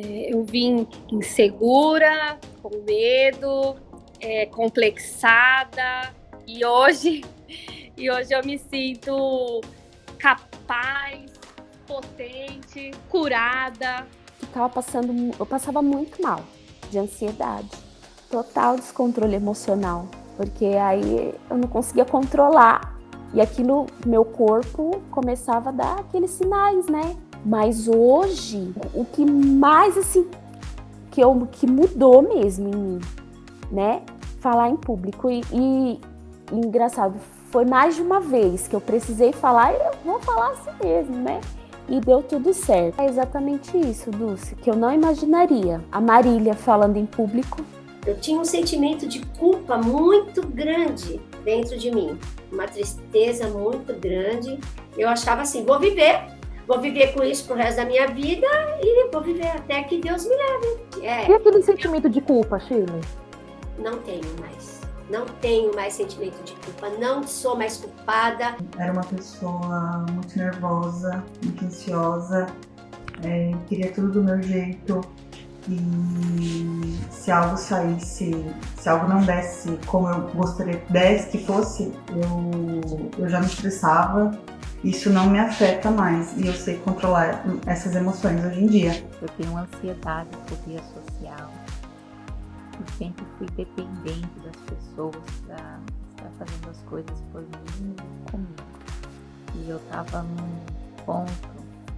Eu vim insegura, com medo, complexada, e hoje eu me sinto capaz, potente, curada. Eu passava muito mal de ansiedade, total descontrole emocional, porque aí eu não conseguia controlar e aquilo, meu corpo começava a dar aqueles sinais, né? Mas hoje, o que mais assim, que mudou mesmo em mim, né? Falar em público e engraçado, foi mais de uma vez que eu precisei falar e eu vou falar assim mesmo, né? E deu tudo certo. É exatamente isso, Dulce, que eu não imaginaria. A Marília falando em público. Eu tinha um sentimento de culpa muito grande dentro de mim, uma tristeza muito grande. Eu achava assim, vou viver com isso pro resto da minha vida e vou viver até que Deus me leve. E aquele sentimento de culpa, Shirley? Não tenho mais sentimento de culpa, não sou mais culpada. Era uma pessoa muito nervosa, muito ansiosa, queria tudo do meu jeito e se algo saísse, se algo não desse como eu gostaria que desse, que fosse, eu já me estressava. Isso não me afeta mais e eu sei controlar essas emoções hoje em dia. Eu tenho ansiedade, fobia social. Eu sempre fui dependente das pessoas para estar fazendo as coisas por mim e comigo. E eu estava num ponto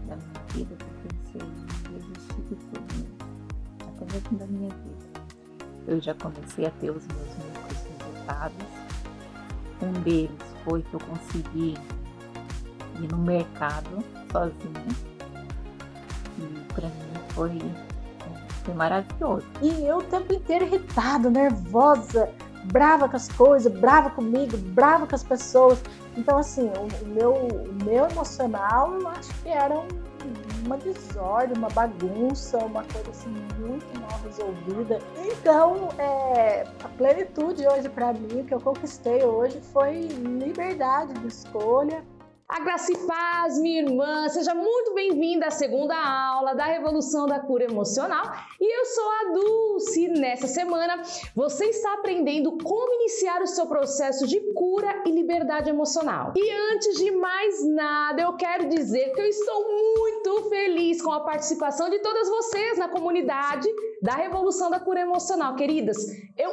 da minha vida que eu pensei em desistir de tudo mesmo, até mesmo da minha vida. Eu já comecei a ter os meus únicos resultados. Um deles foi que eu consegui ir no mercado sozinha. E para mim foi maravilhoso. E eu o tempo inteiro irritada, nervosa, brava com as coisas, brava comigo, brava com as pessoas. Então, assim, o meu emocional, eu acho que era uma desordem, uma bagunça, uma coisa assim muito mal resolvida. Então, a plenitude hoje para mim, o que eu conquistei hoje foi liberdade de escolha. A graça e paz, minha irmã, seja muito bem-vinda à segunda aula da Revolução da Cura Emocional. E eu sou a Dulce. Nessa semana, você está aprendendo como iniciar o seu processo de cura e liberdade emocional. E antes de mais nada, eu quero dizer que eu estou muito feliz com a participação de todas vocês na comunidade da Revolução da Cura Emocional. Queridas, eu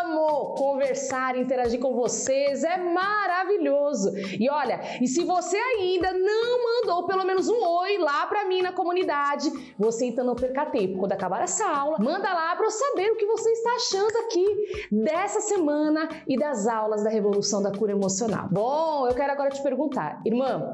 amo conversar e interagir com vocês, é maravilhoso. E olha, e se você ainda não mandou pelo menos um oi lá pra mim na comunidade, você então não perca tempo. Quando acabar essa aula, manda lá para eu saber o que você está achando aqui dessa semana e das aulas da Revolução da Cura Emocional. Bom, eu quero agora te perguntar, irmã,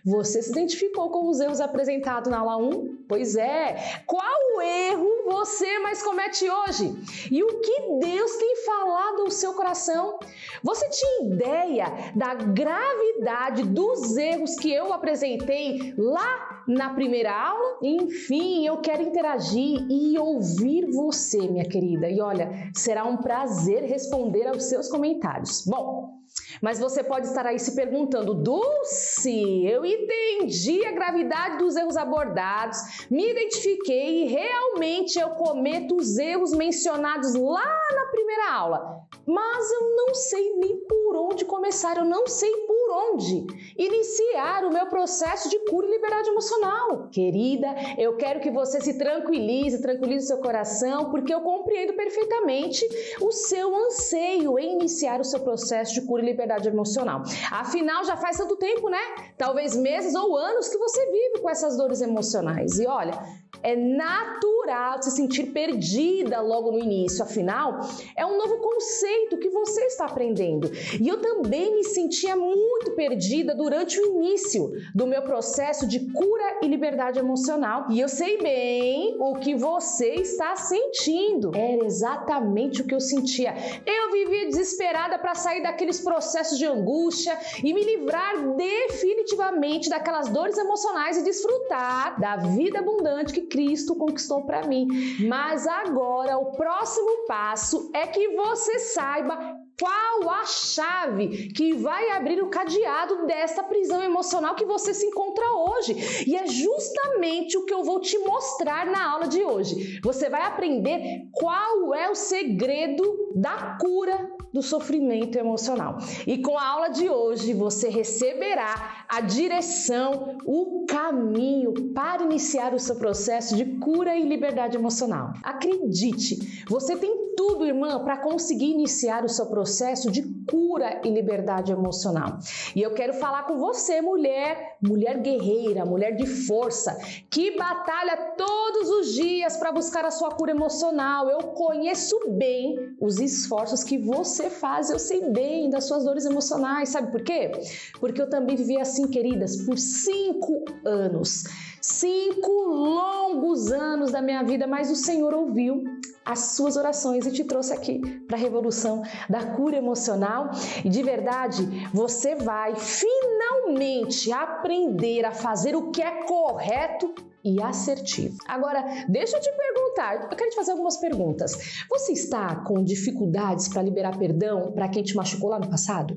você se identificou com os erros apresentados na aula 1? Pois é, qual erro você mais comete hoje? E o que Deus tem falado ao seu coração? Você tinha ideia da gravidade dos erros que eu apresentei lá na primeira aula? Enfim, eu quero interagir e ouvir você, minha querida. E olha, será um prazer responder aos seus comentários. Bom, mas você pode estar aí se perguntando, Dulce, eu entendi a gravidade dos erros abordados, me identifiquei e realmente eu cometo os erros mencionados lá na primeira aula, mas eu não sei nem por onde começar, eu não sei por onde iniciar o meu processo de cura e liberdade emocional. Querida, eu quero que você se tranquilize o seu coração, porque eu compreendo perfeitamente o seu anseio em iniciar o seu processo de cura e liberdade emocional. Afinal, já faz tanto tempo, né? Talvez meses ou anos que você vive com essas dores emocionais. E olha, é natural se sentir perdida logo no início, afinal, é um novo conceito que você está aprendendo. E eu também me sentia muito perdida durante o início do meu processo de cura e liberdade emocional. E eu sei bem o que você está sentindo. Era exatamente o que eu sentia. Eu vivia desesperada para sair daqueles processos de angústia e me livrar definitivamente daquelas dores emocionais e desfrutar da vida abundante que Cristo conquistou para mim. Mas agora o próximo passo é que você saiba qual a chave que vai abrir o cadeado desta prisão emocional que você se encontra hoje. E é justamente o que eu vou te mostrar na aula de hoje. Você vai aprender qual é o segredo da cura do sofrimento emocional. E com a aula de hoje você receberá a direção, o caminho para iniciar o seu processo de cura e liberdade emocional. Acredite, você tem tudo, irmã, para conseguir iniciar o seu processo de cura e liberdade emocional. E eu quero falar com você, mulher guerreira, mulher de força, que batalha todos os dias para buscar a sua cura emocional. Eu conheço bem os esforços que você faz, eu sei bem das suas dores emocionais. Sabe por quê? Porque eu também vivi assim, queridas, por 5 anos. 5 longos anos da minha vida, mas o Senhor ouviu as suas orações e te trouxe aqui para a revolução da cura emocional. E de verdade, você vai finalmente aprender a fazer o que é correto e assertivo. Agora, deixa eu te perguntar, eu quero te fazer algumas perguntas. Você está com dificuldades para liberar perdão para quem te machucou lá no passado?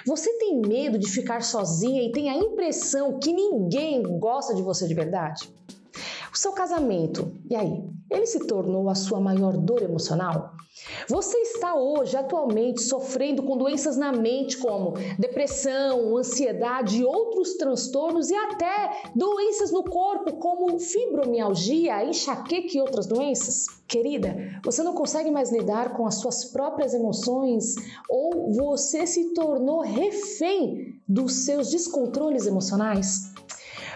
Você tem medo de ficar sozinha e tem a impressão que ninguém gosta de você de verdade? O seu casamento, e aí? Ele se tornou a sua maior dor emocional? Você está hoje, atualmente, sofrendo com doenças na mente como depressão, ansiedade e outros transtornos e até doenças no corpo como fibromialgia, enxaqueca e outras doenças? Querida, você não consegue mais lidar com as suas próprias emoções ou você se tornou refém dos seus descontroles emocionais?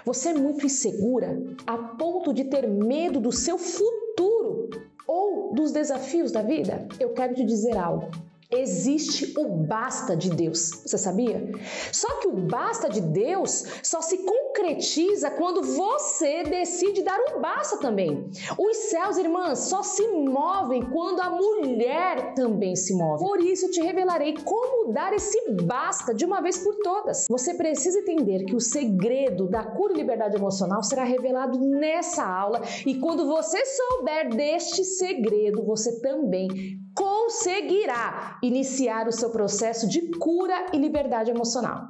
Você é muito insegura a ponto de ter medo do seu futuro ou dos desafios da vida? Eu quero te dizer algo. Existe o basta de Deus, você sabia? Só que o basta de Deus só se concretiza quando você decide dar um basta também. Os céus, irmãs, só se movem quando a mulher também se move. Por isso eu te revelarei como dar esse basta de uma vez por todas. Você precisa entender que o segredo da cura e liberdade emocional será revelado nessa aula e quando você souber deste segredo, você também conseguirá iniciar o seu processo de cura e liberdade emocional.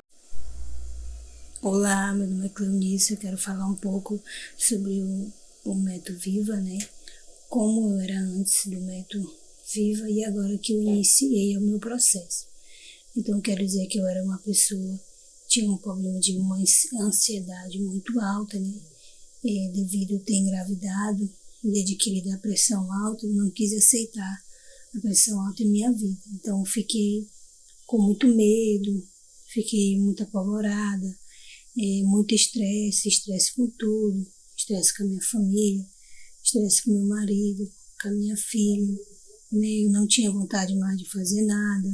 Olá, meu nome é Cleonice, eu quero falar um pouco sobre o método Viva, né? Como eu era antes do método Viva e agora que eu iniciei o meu processo. Então, eu quero dizer que eu era uma pessoa, tinha um problema de uma ansiedade muito alta, né? Devido a ter engravidado e adquirido a pressão alta, eu não quis aceitar a pressão alta em minha vida. Então, eu fiquei com muito medo, fiquei muito apavorada, muito estresse com tudo, estresse com a minha família, estresse com meu marido, com a minha filha, né? Eu não tinha vontade mais de fazer nada,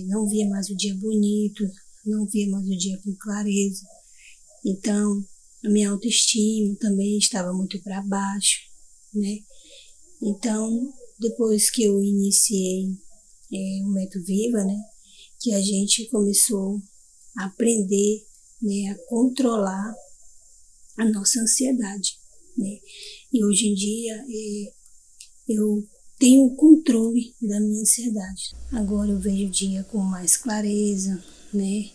não via mais o dia bonito, não via mais o dia com clareza. Então, a minha autoestima também estava muito para baixo, né? Então, depois que eu iniciei o método Viva, né, que a gente começou a aprender, né, a controlar a nossa ansiedade, né? E hoje em dia eu tenho o controle da minha ansiedade. Agora eu vejo o dia com mais clareza, né?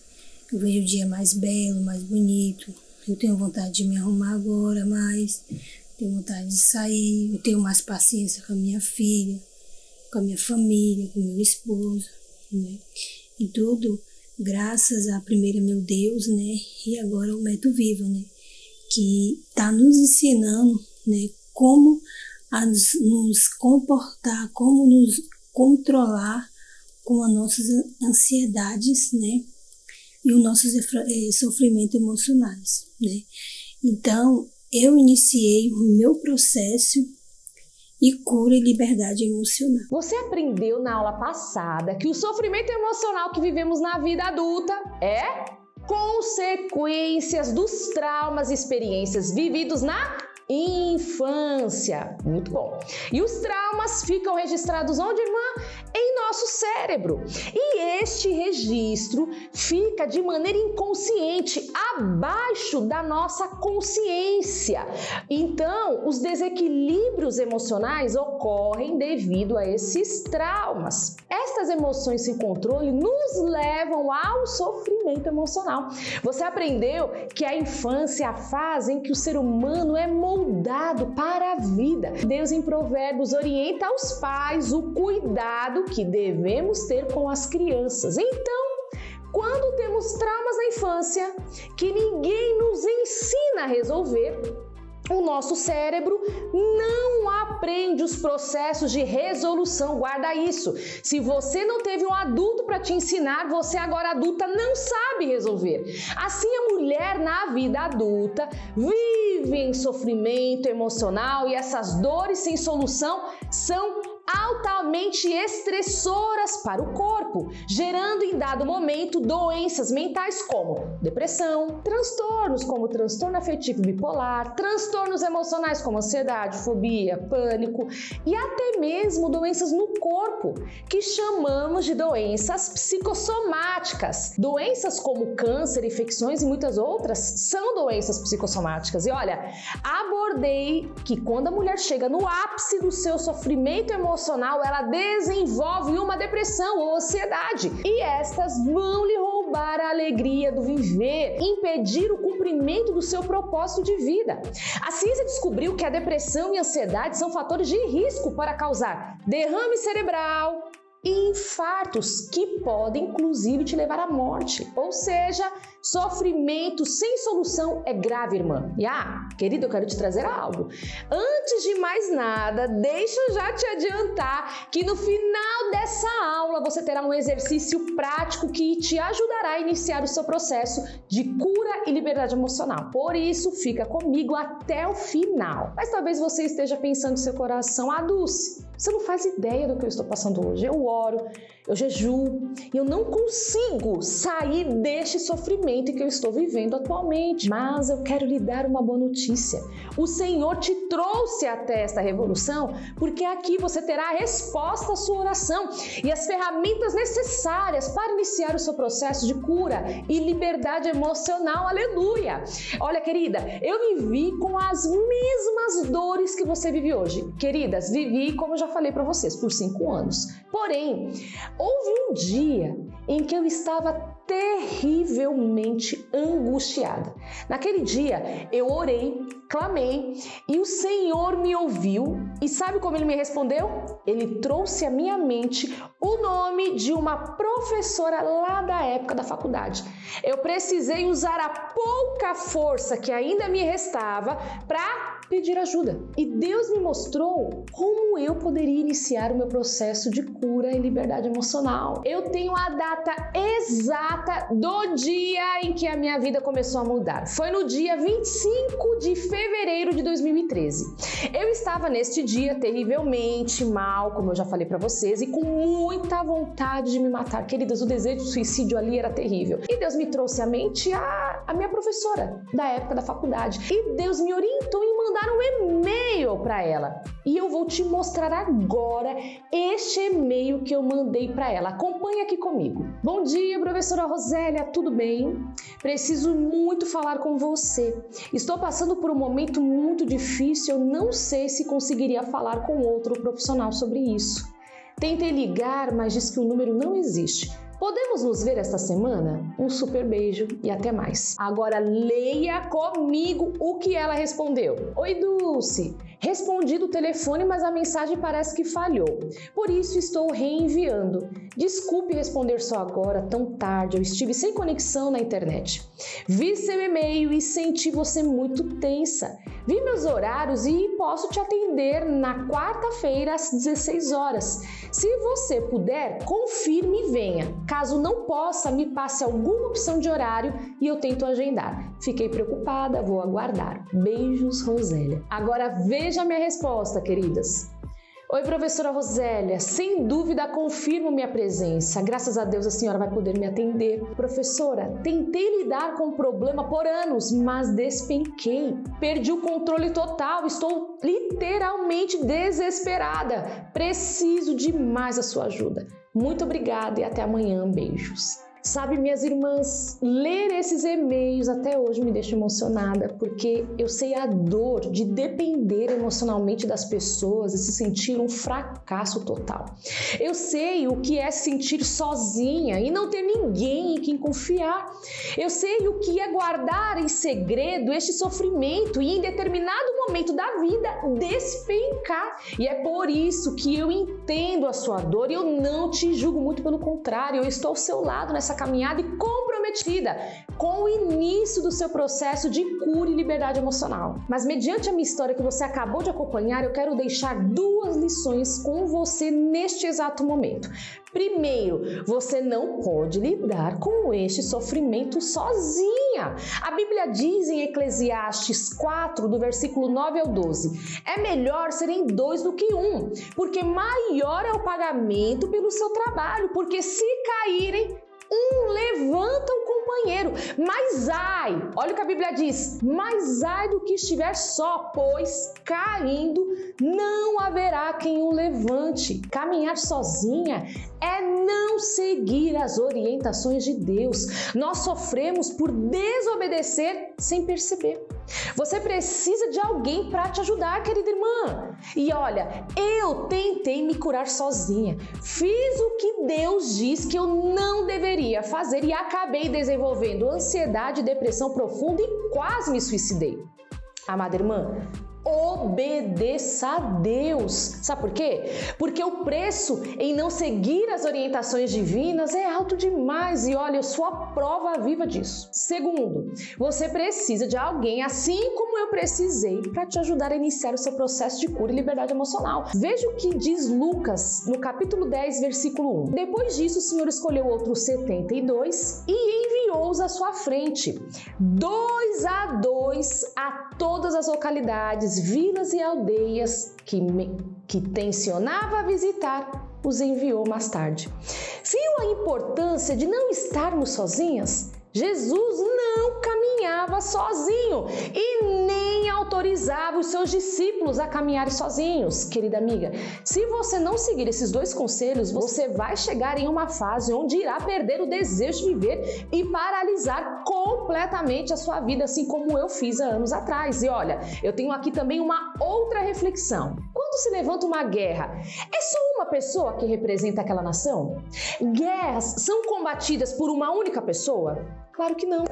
Eu vejo o dia mais belo, mais bonito. Eu tenho vontade de me arrumar agora mais. Tenho vontade de sair, eu tenho mais paciência com a minha filha, com a minha família, com o meu esposo, né? E tudo graças a primeiro meu Deus, né? E agora o método Viva, né? Que está nos ensinando, né? Como a nos comportar, como nos controlar com as nossas ansiedades, né? E os nossos sofrimentos emocionais, né? Então, eu iniciei o meu processo e cura e liberdade emocional. Você aprendeu na aula passada que o sofrimento emocional que vivemos na vida adulta é consequências dos traumas e experiências vividos na infância. Muito bom. E os traumas ficam registrados onde, irmã? Em nosso cérebro. E este registro fica de maneira inconsciente, abaixo da nossa consciência. Então, os desequilíbrios emocionais ocorrem devido a esses traumas. Estas emoções sem controle nos levam ao sofrimento emocional. Você aprendeu que a infância é a fase em que o ser humano é moldado para a vida. Deus, em Provérbios, orienta aos pais o cuidado que devemos ter com as crianças. Então, quando temos traumas na infância que ninguém nos ensina a resolver, o nosso cérebro não aprende os processos de resolução. Guarda isso. Se você não teve um adulto para te ensinar, você agora adulta não sabe resolver. Assim, a mulher na vida adulta vive em sofrimento emocional e essas dores sem solução são altamente estressoras para o corpo, gerando em dado momento doenças mentais como depressão, transtornos como transtorno afetivo bipolar, transtornos emocionais como ansiedade, fobia, pânico e até mesmo doenças no corpo, que chamamos de doenças psicossomáticas. Doenças como câncer, infecções e muitas outras são doenças psicossomáticas. E olha, abordei que quando a mulher chega no ápice do seu sofrimento emocional, ela desenvolve uma depressão ou ansiedade. E estas vão lhe roubar a alegria do viver, impedir o cumprimento do seu propósito de vida. A ciência descobriu que a depressão e a ansiedade são fatores de risco para causar derrame cerebral e infartos que podem inclusive te levar à morte. Ou seja, sofrimento sem solução é grave, irmã. E querida, eu quero te trazer algo. Antes de mais nada, deixa eu já te adiantar que no final dessa aula você terá um exercício prático que te ajudará a iniciar o seu processo de cura e liberdade emocional. Por isso, fica comigo até o final. Mas talvez você esteja pensando em seu coração, Dulce, você não faz ideia do que eu estou passando hoje. Eu oro, eu jejuo e eu não consigo sair deste sofrimento que eu estou vivendo atualmente. Mas eu quero lhe dar uma boa notícia. O Senhor te trouxe até esta revolução porque aqui você terá a resposta à sua oração e as ferramentas necessárias para iniciar o seu processo de cura e liberdade emocional. Aleluia! Olha, querida, eu vivi com as mesmas dores que você vive hoje. Queridas, vivi, como eu já falei para vocês, por 5 anos. Porém, houve um dia em que eu estava terrivelmente angustiada. Naquele dia, eu orei, clamei e o Senhor me ouviu. E sabe como Ele me respondeu? Ele trouxe à minha mente o nome de uma professora lá da época da faculdade. Eu precisei usar a pouca força que ainda me restava para pedir ajuda. E Deus me mostrou como eu poderia iniciar o meu processo de cura e liberdade emocional. Eu tenho a data exata do dia em que a minha vida começou a mudar. Foi no dia 25 de fevereiro de 2013. Eu estava neste dia terrivelmente mal, como eu já falei para vocês, e com muita vontade de me matar. Queridas, o desejo de suicídio ali era terrível. E Deus me trouxe à mente a minha professora da época da faculdade. E Deus me orientou em mandar um e-mail para ela. E eu vou te mostrar agora este e-mail que eu mandei para ela. Acompanhe aqui comigo. Bom dia, professora Rosélia, tudo bem? Preciso muito falar com você. Estou passando por um momento muito difícil, eu não sei se conseguiria falar com outro profissional sobre isso. Tentei ligar, mas diz que o número não existe. Podemos nos ver esta semana? Um super beijo e até mais. Agora leia comigo o que ela respondeu. Oi, Dulce. Respondi do telefone, mas a mensagem parece que falhou. Por isso estou reenviando. Desculpe responder só agora, tão tarde. Eu estive sem conexão na internet. Vi seu e-mail e senti você muito tensa. Vi meus horários e posso te atender na quarta-feira às 16 horas. Se você puder, confirme e venha. Caso não possa, me passe alguma opção de horário e eu tento agendar. Fiquei preocupada, vou aguardar. Beijos, Rosélia. Agora veja a minha resposta, queridas. Oi, professora Rosélia, sem dúvida confirmo minha presença. Graças a Deus a senhora vai poder me atender. Professora, tentei lidar com o problema por anos, mas despenquei. Perdi o controle total, estou literalmente desesperada. Preciso demais da sua ajuda. Muito obrigada e até amanhã. Beijos. Sabe, minhas irmãs, ler esses e-mails até hoje me deixa emocionada, porque eu sei a dor de depender emocionalmente das pessoas e se sentir um fracasso total. Eu sei o que é se sentir sozinha e não ter ninguém em quem confiar. Eu sei o que é guardar em segredo este sofrimento e em determinado momento da vida despencar. E é por isso que eu entendo a sua dor e eu não te julgo, muito pelo contrário, eu estou ao seu lado nessa caminhada e comprometida com o início do seu processo de cura e liberdade emocional. Mas mediante a minha história que você acabou de acompanhar, eu quero deixar 2 lições com você neste exato momento. Primeiro, você não pode lidar com este sofrimento sozinha. A Bíblia diz em Eclesiastes 4, do versículo 9 ao 12, é melhor serem 2 do que 1, porque maior é o pagamento pelo seu trabalho, porque se caírem, um levanta o companheiro, mas ai, olha o que a Bíblia diz, mas ai do que estiver só, pois caindo não haverá quem o levante. Caminhar sozinha é não seguir as orientações de Deus. Nós sofremos por desobedecer sem perceber. Você precisa de alguém para te ajudar, querida irmã. E olha, eu tentei me curar sozinha. Fiz o que Deus diz que eu não deveria fazer e acabei desenvolvendo ansiedade, depressão profunda e quase me suicidei. Amada irmã, obedeça a Deus. Sabe por quê? Porque o preço em não seguir as orientações divinas é alto demais e olha, eu sou a prova viva disso. Segundo, você precisa de alguém, assim como eu precisei, para te ajudar a iniciar o seu processo de cura e liberdade emocional. Veja o que diz Lucas no capítulo 10, versículo 1. Depois disso, o Senhor escolheu outros 72 e enviou-os à sua frente, 2 a 2, a todas as localidades, vilas e aldeias que tencionava visitar, os enviou mais tarde. Viu a importância de não estarmos sozinhas? Jesus não caminhava sozinho e nem autorizava os seus discípulos a caminharem sozinhos. Querida amiga, se você não seguir esses 2 conselhos, você vai chegar em uma fase onde irá perder o desejo de viver e paralisar completamente a sua vida, assim como eu fiz há anos atrás. E olha, eu tenho aqui também uma outra reflexão. Quando se levanta uma guerra, é só uma pessoa que representa aquela nação? Guerras são combatidas por uma única pessoa? Claro que não.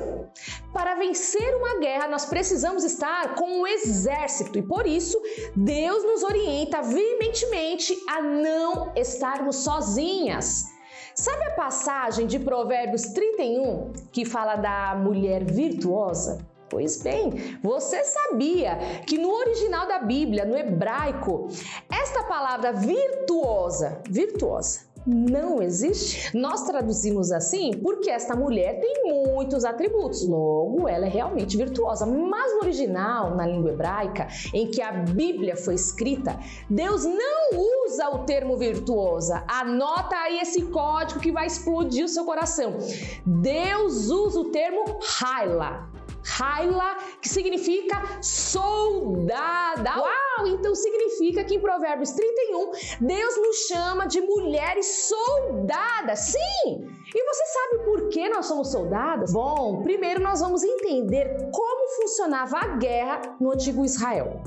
Para vencer uma guerra, nós precisamos estar com um exército e por isso Deus nos orienta veementemente a não estarmos sozinhas. Sabe a passagem de Provérbios 31 que fala da mulher virtuosa? Pois bem, você sabia que no original da Bíblia, no hebraico, esta palavra virtuosa, não existe? Nós traduzimos assim porque esta mulher tem muitos atributos, logo ela é realmente virtuosa. Mas no original, na língua hebraica, em que a Bíblia foi escrita, Deus não usa o termo virtuosa. Anota aí esse código que vai explodir o seu coração. Deus usa o termo Haila. Haila, que significa soldada. Uau! Então significa que em Provérbios 31, Deus nos chama de mulheres soldadas. Sim! E você sabe por que nós somos soldadas? Bom, primeiro nós vamos entender como funcionava a guerra no antigo Israel.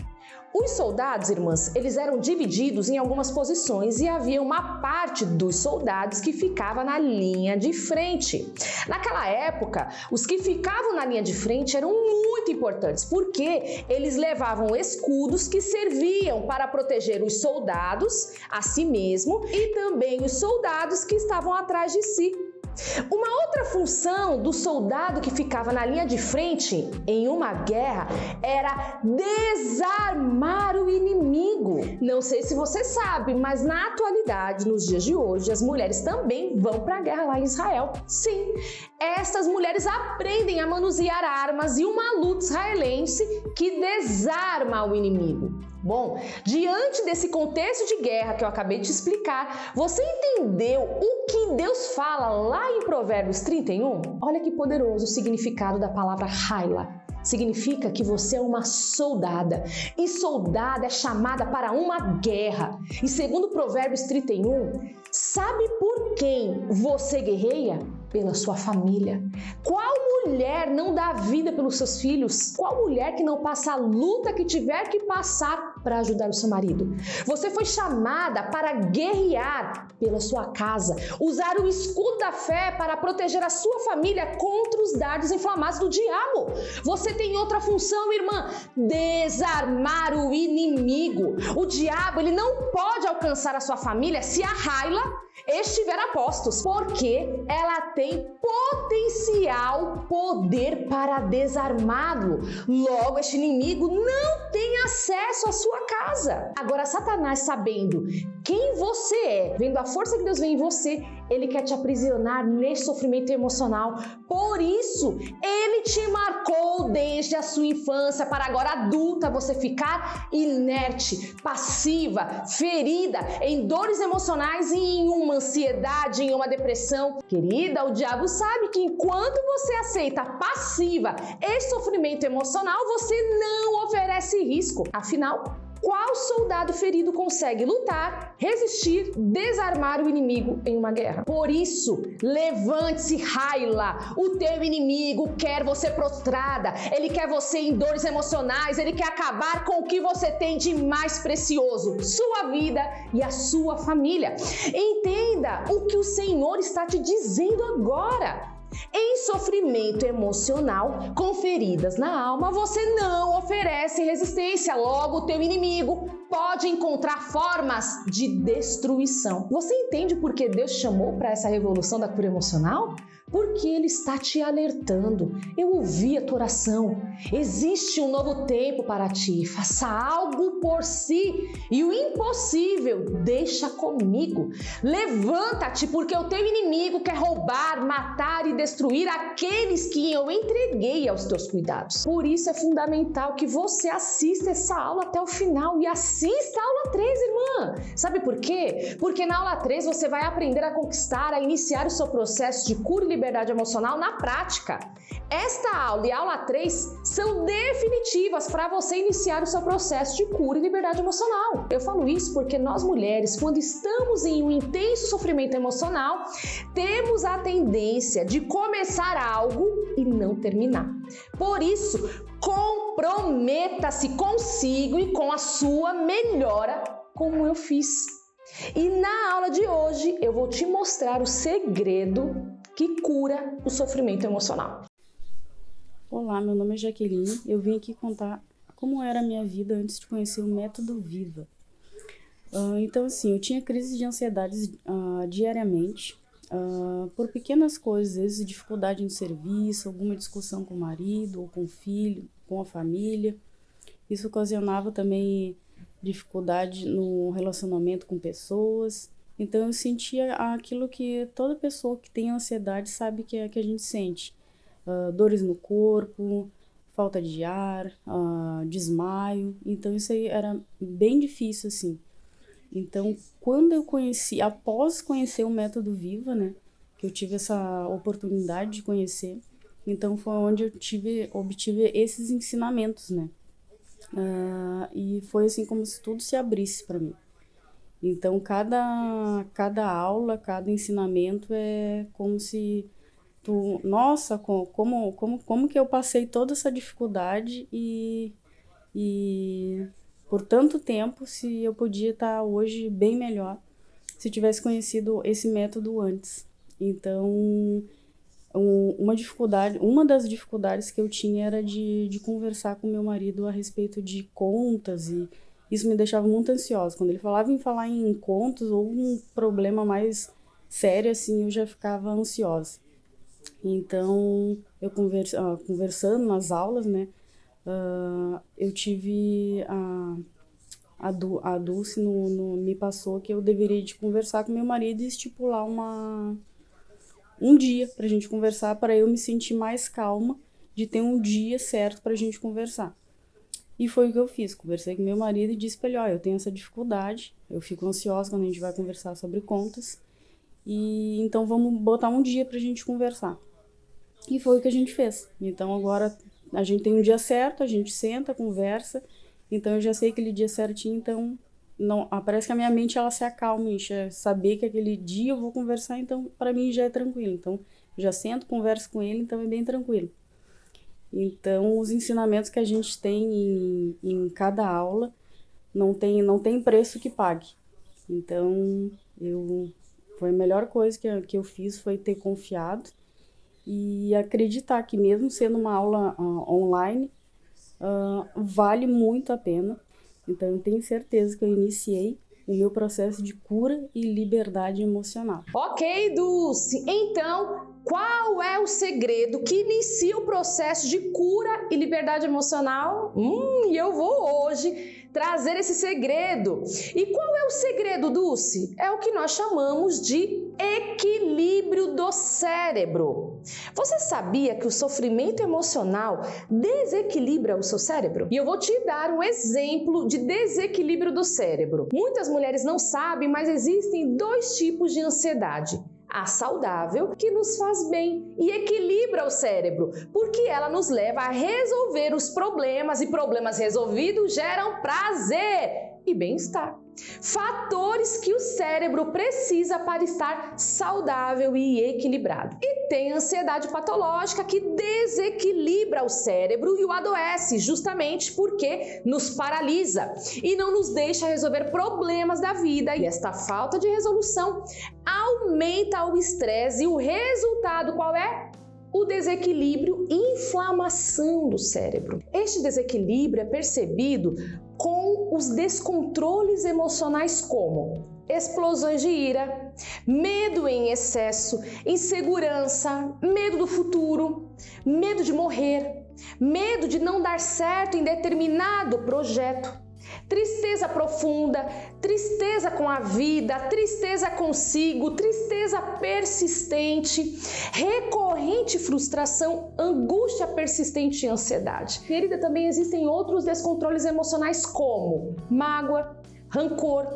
Os soldados, irmãs, eles eram divididos em algumas posições e havia uma parte dos soldados que ficava na linha de frente. Naquela época, os que ficavam na linha de frente eram muito importantes, porque eles levavam escudos que serviam para proteger os soldados, a si mesmo, e também os soldados que estavam atrás de si. Uma outra função do soldado que ficava na linha de frente em uma guerra era desarmar o inimigo. Não sei se você sabe, mas na atualidade, nos dias de hoje, as mulheres também vão para a guerra lá em Israel. Sim, essas mulheres aprendem a manusear armas e uma luta israelense que desarma o inimigo. Bom, diante desse contexto de guerra que eu acabei de explicar, você entendeu o que Deus fala lá em Provérbios 31? Olha que poderoso o significado da palavra Haila. Significa que você é uma soldada, e soldada é chamada para uma guerra. E segundo Provérbios 31, sabe por quem você guerreia? Pela sua família. Qual mulher não dá vida pelos seus filhos? Qual mulher que não passa a luta que tiver que passar para ajudar o seu marido? Você foi chamada para guerrear pela sua casa, usar o escudo da fé para proteger a sua família contra os dardos inflamados do diabo. Você tem outra função, irmã: desarmar o inimigo. O diabo, ele não pode alcançar a sua família se a Haila estiver a postos, porque ela tem potencial poder para desarmá-lo. Logo, este inimigo não tem acesso à sua casa. Agora, Satanás, sabendo quem você é, vendo a força que Deus vê em você, ele quer te aprisionar nesse sofrimento emocional. Por isso, ele te marcou desde a sua infância para agora adulta você ficar inerte, passiva, ferida, em dores emocionais e em uma ansiedade, em uma depressão. Querida, o diabo sabe que enquanto você aceita passiva esse sofrimento emocional, você não oferece risco. Afinal, qual soldado ferido consegue lutar, resistir, desarmar o inimigo em uma guerra? Por isso, levante-se, Haila. O teu inimigo quer você prostrada, ele quer você em dores emocionais, ele quer acabar com o que você tem de mais precioso, sua vida e a sua família. Entenda o que o Senhor está te dizendo agora. Em sofrimento emocional, com feridas na alma, você não oferece resistência. Logo, o teu inimigo pode encontrar formas de destruição. Você entende por que Deus chamou para essa revolução da cura emocional? Porque Ele está te alertando. Eu ouvi a tua oração. Existe um novo tempo para ti. Faça algo por si. E o impossível, deixa comigo. Levanta-te, porque o teu inimigo quer roubar, matar e destruir aqueles que eu entreguei aos teus cuidados. Por isso é fundamental que você assista essa aula até o final. E assista a aula 3, irmã. Sabe por quê? Porque na aula 3 você vai aprender a conquistar, a iniciar o seu processo de cura e liberdade emocional na prática. Esta aula e a aula 3 são definitivas para você iniciar o seu processo de cura e liberdade emocional. Eu falo isso porque nós mulheres, quando estamos em um intenso sofrimento emocional, temos a tendência de começar algo e não terminar. Por isso, comprometa-se consigo e com a sua melhora, como eu fiz. E na aula de hoje eu vou te mostrar o segredo que cura o sofrimento emocional. Olá, meu nome é Jaqueline. Eu vim aqui contar como era a minha vida antes de conhecer o método Viva. Então, assim, eu tinha crises de ansiedade diariamente, por pequenas coisas, às vezes dificuldade no serviço, alguma discussão com o marido ou com o filho, com a família. Isso ocasionava também dificuldade no relacionamento com pessoas. Então eu sentia aquilo que toda pessoa que tem ansiedade sabe que a gente sente. Dores no corpo, falta de ar, desmaio. Então isso aí era bem difícil, assim. Então quando eu conheci, após conhecer o método Viva, né, que eu tive essa oportunidade de conhecer, então foi onde eu obtive esses ensinamentos, né. E foi assim como se tudo se abrisse para mim. Então, cada aula, cada ensinamento é como se tu... Nossa, como que eu passei toda essa dificuldade e por tanto tempo, se eu podia estar hoje bem melhor se tivesse conhecido esse método antes. Então, uma das dificuldades que eu tinha era de conversar com meu marido a respeito de contas, e isso me deixava muito ansiosa. Quando ele falava em falar em contas ou um problema mais sério, assim, eu já ficava ansiosa. Então, eu conversando nas aulas, né, eu tive a Dulce me passou que eu deveria de conversar com meu marido e estipular um dia pra gente conversar, para eu me sentir mais calma de ter um dia certo pra gente conversar. E foi o que eu fiz, conversei com meu marido e disse para ele, ó, eu tenho essa dificuldade, eu fico ansiosa quando a gente vai conversar sobre contas, e então vamos botar um dia pra gente conversar. E foi o que a gente fez. Então agora a gente tem um dia certo, a gente senta, conversa, então eu já sei aquele dia certinho, então não, parece que a minha mente ela se acalma, saber que aquele dia eu vou conversar, então para mim já é tranquilo. Então já sento, converso com ele, então é bem tranquilo. Então, os ensinamentos que a gente tem em cada aula não tem preço que pague. Então, foi a melhor coisa que eu fiz foi ter confiado e acreditar que mesmo sendo uma aula online, vale muito a pena. Então, eu tenho certeza que eu iniciei o meu processo de cura e liberdade emocional. Ok, Dulce. Então, qual é o segredo que inicia o processo de cura e liberdade emocional? E eu vou hoje trazer esse segredo. E qual é o segredo, Dulce? É o que nós chamamos de equilíbrio do cérebro. Você sabia que o sofrimento emocional desequilibra o seu cérebro? E eu vou te dar um exemplo de desequilíbrio do cérebro. Muitas mulheres não sabem, mas existem 2 tipos de ansiedade. A saudável, que nos faz bem e equilibra o cérebro, porque ela nos leva a resolver os problemas e problemas resolvidos geram prazer e bem-estar. Fatores que o cérebro precisa para estar saudável e equilibrado. E tem ansiedade patológica que desequilibra o cérebro e o adoece, justamente porque nos paralisa e não nos deixa resolver problemas da vida. E esta falta de resolução aumenta o estresse e o resultado qual é? O desequilíbrio e inflamação do cérebro. Este desequilíbrio é percebido com os descontroles emocionais como explosões de ira, medo em excesso, insegurança, medo do futuro, medo de morrer, medo de não dar certo em determinado projeto, tristeza profunda, tristeza com a vida, tristeza consigo, tristeza persistente, recorrente frustração, angústia persistente e ansiedade. Querida, também existem outros descontroles emocionais como mágoa, rancor,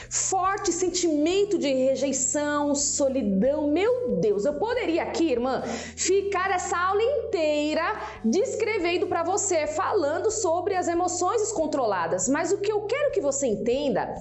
forte sentimento de rejeição, solidão. Meu Deus, eu poderia aqui, irmã, ficar essa aula inteira descrevendo para você, falando sobre as emoções descontroladas, mas o que eu quero que você entenda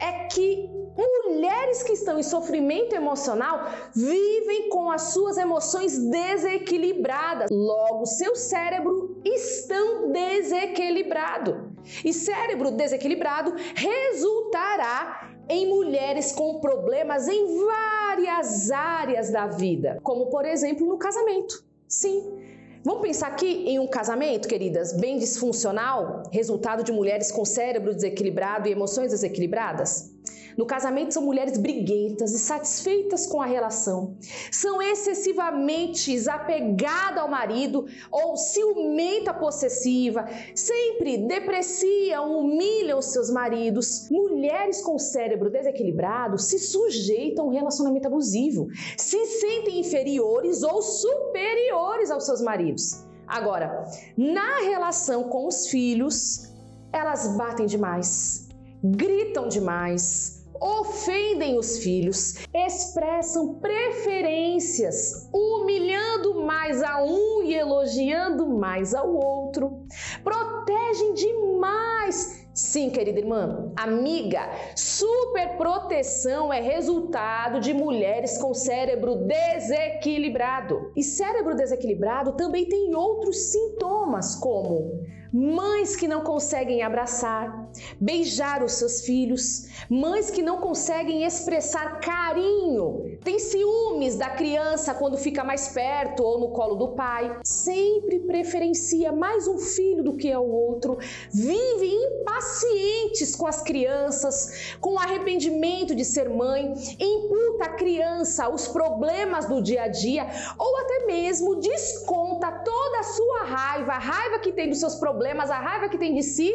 é que mulheres que estão em sofrimento emocional vivem com as suas emoções desequilibradas. Logo, seu cérebro está desequilibrado. E cérebro desequilibrado resultará em mulheres com problemas em várias áreas da vida, como por exemplo no casamento. Sim. Vamos pensar aqui em um casamento, queridas, bem disfuncional, resultado de mulheres com cérebro desequilibrado e emoções desequilibradas? No casamento são mulheres briguentas, insatisfeitas com a relação, são excessivamente apegadas ao marido ou ciumenta possessiva, sempre depreciam, humilham seus maridos. Mulheres com cérebro desequilibrado se sujeitam a um relacionamento abusivo, se sentem inferiores ou superiores aos seus maridos. Agora, na relação com os filhos, elas batem demais, gritam demais, ofendem os filhos, expressam preferências, humilhando mais a um e elogiando mais ao outro, protegem demais. Sim, querida irmã, amiga, superproteção é resultado de mulheres com cérebro desequilibrado. E cérebro desequilibrado também tem outros sintomas, como mães que não conseguem abraçar, beijar os seus filhos, mães que não conseguem expressar carinho, tem ciúmes da criança quando fica mais perto ou no colo do pai, sempre preferencia mais um filho do que o outro, vivem impacientes com as crianças, com arrependimento de ser mãe, imputa à criança os problemas do dia a dia ou até mesmo desconta toda a sua raiva, a raiva que tem dos seus problemas, a raiva que tem de si,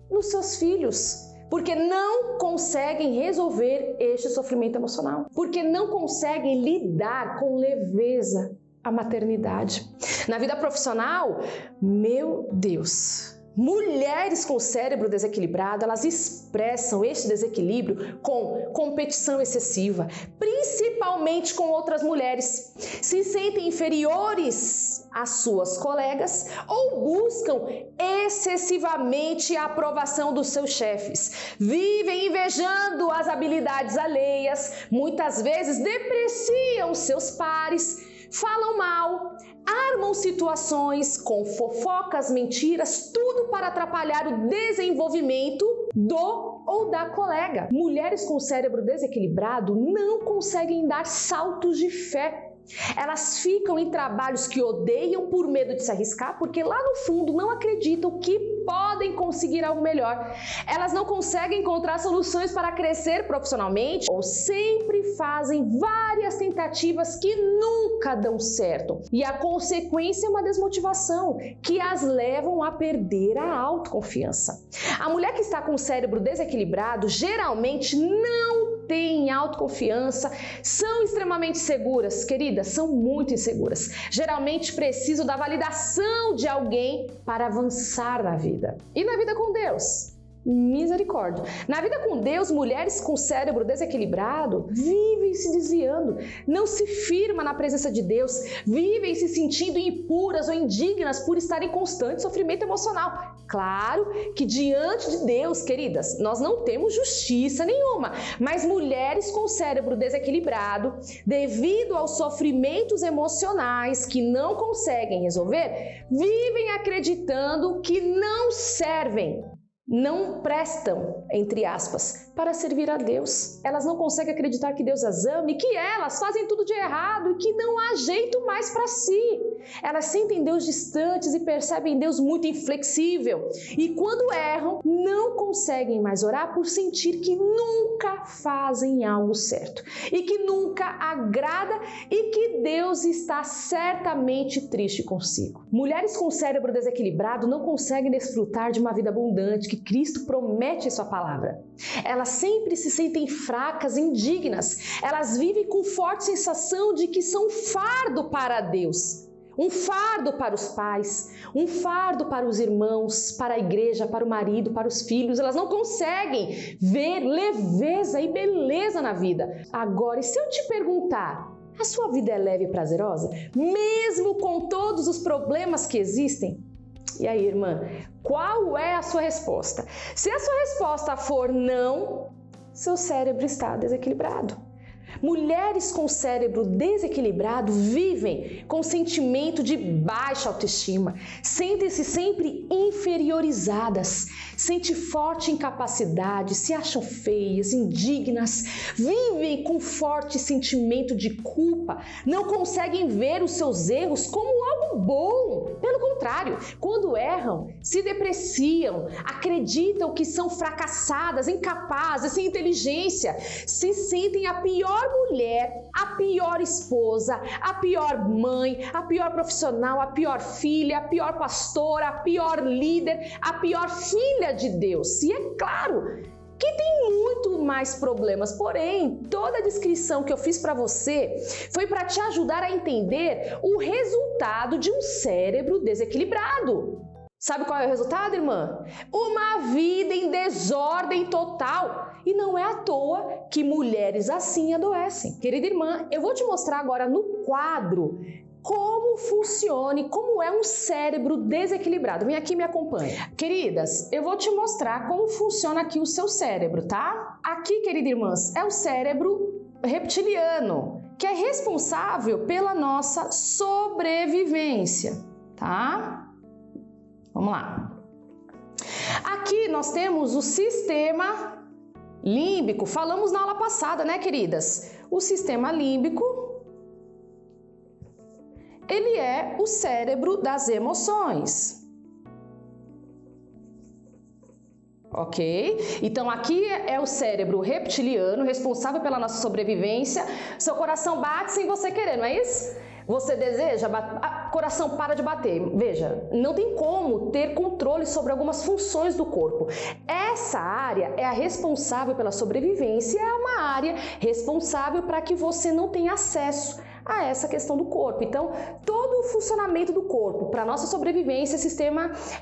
nos seus filhos, porque não conseguem resolver este sofrimento emocional, porque não conseguem lidar com leveza a maternidade. Na vida profissional, meu Deus, Mulheres com cérebro desequilibrado, elas expressam este desequilíbrio com competição excessiva, principalmente com outras mulheres. Se sentem inferiores às suas colegas ou buscam excessivamente a aprovação dos seus chefes. Vivem invejando as habilidades alheias, muitas vezes depreciam seus pares, falam mal, armam situações com fofocas, mentiras, tudo para atrapalhar o desenvolvimento do ou da colega. Mulheres com cérebro desequilibrado não conseguem dar saltos de fé. Elas ficam em trabalhos que odeiam por medo de se arriscar, porque lá no fundo não acreditam que podem conseguir algo melhor. Elas não conseguem encontrar soluções para crescer profissionalmente ou sempre fazem várias tentativas que nunca dão certo. E a consequência é uma desmotivação que as levam a perder a autoconfiança. A mulher que está com o cérebro desequilibrado geralmente não tem autoconfiança, são extremamente seguras, queridas, são muito inseguras. Geralmente precisam da validação de alguém para avançar na vida. E na vida com Deus? Misericórdia. Na vida com Deus, mulheres com cérebro desequilibrado vivem se desviando, não se firmam na presença de Deus, vivem se sentindo impuras ou indignas por estarem em constante sofrimento emocional. Claro que diante de Deus, queridas, nós não temos justiça nenhuma, mas mulheres com cérebro desequilibrado, devido aos sofrimentos emocionais que não conseguem resolver, vivem acreditando que não servem, não prestam, entre aspas, para servir a Deus. Elas não conseguem acreditar que Deus as ama e que elas fazem tudo de errado e que não há jeito mais para si. Elas sentem Deus distantes e percebem Deus muito inflexível. E quando erram, não conseguem mais orar por sentir que nunca fazem algo certo e que nunca agrada e que Deus está certamente triste consigo. Mulheres com cérebro desequilibrado não conseguem desfrutar de uma vida abundante que Cristo promete em sua palavra. Elas sempre se sentem fracas, indignas. Elas vivem com forte sensação de que são um fardo para Deus. Um fardo para os pais, um fardo para os irmãos, para a igreja, para o marido, para os filhos. Elas não conseguem ver leveza e beleza na vida. Agora, e se eu te perguntar, a sua vida é leve e prazerosa? Mesmo com todos os problemas que existem? E aí, irmã, qual é a sua resposta? Se a sua resposta for não, seu cérebro está desequilibrado. Mulheres com cérebro desequilibrado vivem com sentimento de baixa autoestima, sentem-se sempre inferiorizadas, sentem forte incapacidade, se acham feias, indignas, vivem com forte sentimento de culpa, não conseguem ver os seus erros como algo bom. Pelo contrário, quando erram, se depreciam, acreditam que são fracassadas, incapazes, sem inteligência, se sentem a pior mulher, a pior esposa, a pior mãe, a pior profissional, a pior filha, a pior pastora, a pior líder, a pior filha de Deus. E é claro que tem muito mais problemas, porém, toda a descrição que eu fiz para você foi para te ajudar a entender o resultado de um cérebro desequilibrado. Sabe qual é o resultado, irmã? Uma vida em desordem total. E não é à toa que mulheres assim adoecem. Querida irmã, eu vou te mostrar agora no quadro como funciona e como é um cérebro desequilibrado. Vem aqui e me acompanha. Queridas, eu vou te mostrar como funciona aqui o seu cérebro, tá? Aqui, queridas irmãs, é o cérebro reptiliano, que é responsável pela nossa sobrevivência, tá? Vamos lá. Aqui nós temos o sistema límbico. Falamos na aula passada, né, queridas? O sistema límbico, ele é o cérebro das emoções. Ok? Então aqui é o cérebro reptiliano, responsável pela nossa sobrevivência. Seu coração bate sem você querer, não é isso? Você deseja coração para de bater. Veja, não tem como ter controle sobre algumas funções do corpo. Essa área é a responsável pela sobrevivência, é uma área responsável para que você não tenha acesso a essa questão do corpo. Então, todo o funcionamento do corpo para nossa sobrevivência,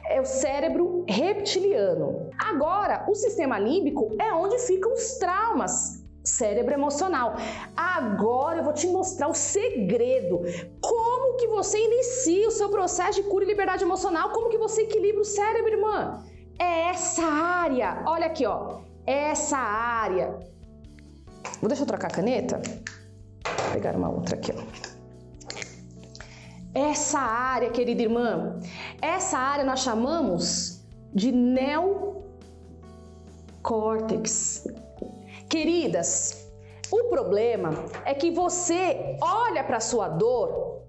é o cérebro reptiliano. Agora, o sistema límbico é onde ficam os traumas. Cérebro emocional. Agora eu vou te mostrar o segredo. Como que você inicia o seu processo de cura e liberdade emocional? Como que você equilibra o cérebro, irmã? É essa área. Olha aqui, ó. Essa área. Deixa eu trocar a caneta. Vou pegar uma outra aqui, ó. Essa área, querida irmã, essa área nós chamamos de neocórtex. Queridas, o problema é que você olha para a sua dor,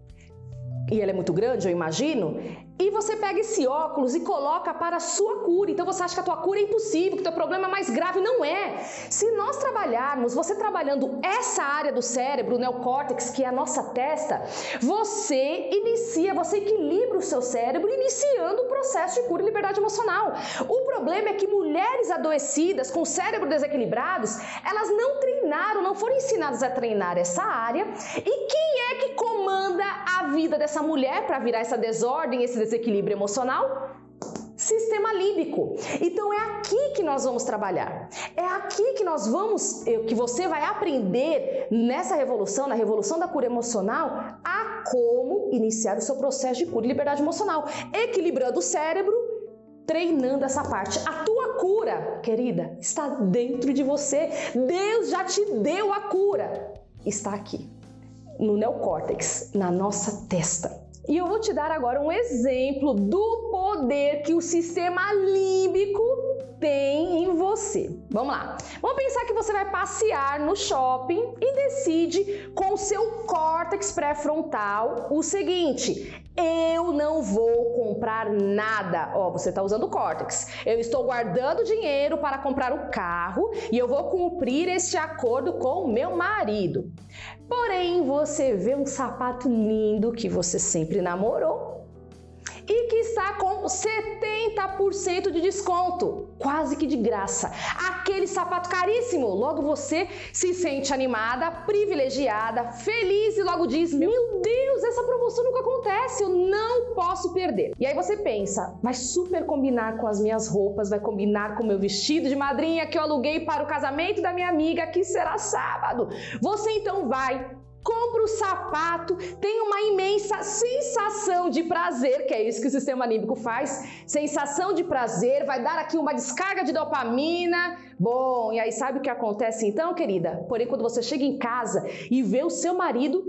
e ela é muito grande, eu imagino, e você pega esse óculos e coloca para a sua cura. Então você acha que a tua cura é impossível, que o teu problema é mais grave. Não é. Se nós trabalharmos, você trabalhando essa área do cérebro, o neocórtex, que é a nossa testa, você equilibra o seu cérebro, iniciando o processo de cura e liberdade emocional. O problema é que mulheres adoecidas, com o cérebro desequilibrados, elas não treinaram, não foram ensinadas a treinar essa área. E quem é que comanda a vida dessa mulher para virar essa desordem, esse desequilíbrio emocional? Sistema límbico. Então é aqui que nós vamos trabalhar. É aqui que que você vai aprender nessa revolução, na revolução da cura emocional, a como iniciar o seu processo de cura e liberdade emocional, equilibrando o cérebro, treinando essa parte. A tua cura, querida, está dentro de você. Deus já te deu a cura. Está aqui, no neocórtex, na nossa testa. E eu vou te dar agora um exemplo do poder que o sistema límbico tem em você. Vamos lá. Vamos pensar que você vai passear no shopping e decide com o seu córtex pré-frontal o seguinte: eu não vou comprar nada. Ó, você está usando o córtex. Eu estou guardando dinheiro para comprar o carro e eu vou cumprir este acordo com o meu marido. Porém, você vê um sapato lindo que você sempre namorou e que está com 70% de desconto, quase que de graça. Aquele sapato caríssimo. Logo você se sente animada, privilegiada, feliz e logo diz: meu Deus, essa promoção nunca acontece, eu não posso perder. E aí você pensa: vai super combinar com as minhas roupas, vai combinar com o meu vestido de madrinha que eu aluguei para o casamento da minha amiga, que será sábado. Você então vai, compra o sapato, tem uma imensa sensação de prazer, que é isso que o sistema límbico faz, sensação de prazer, vai dar aqui uma descarga de dopamina. Bom, e aí sabe o que acontece então, querida? Porém, quando você chega em casa e vê o seu marido,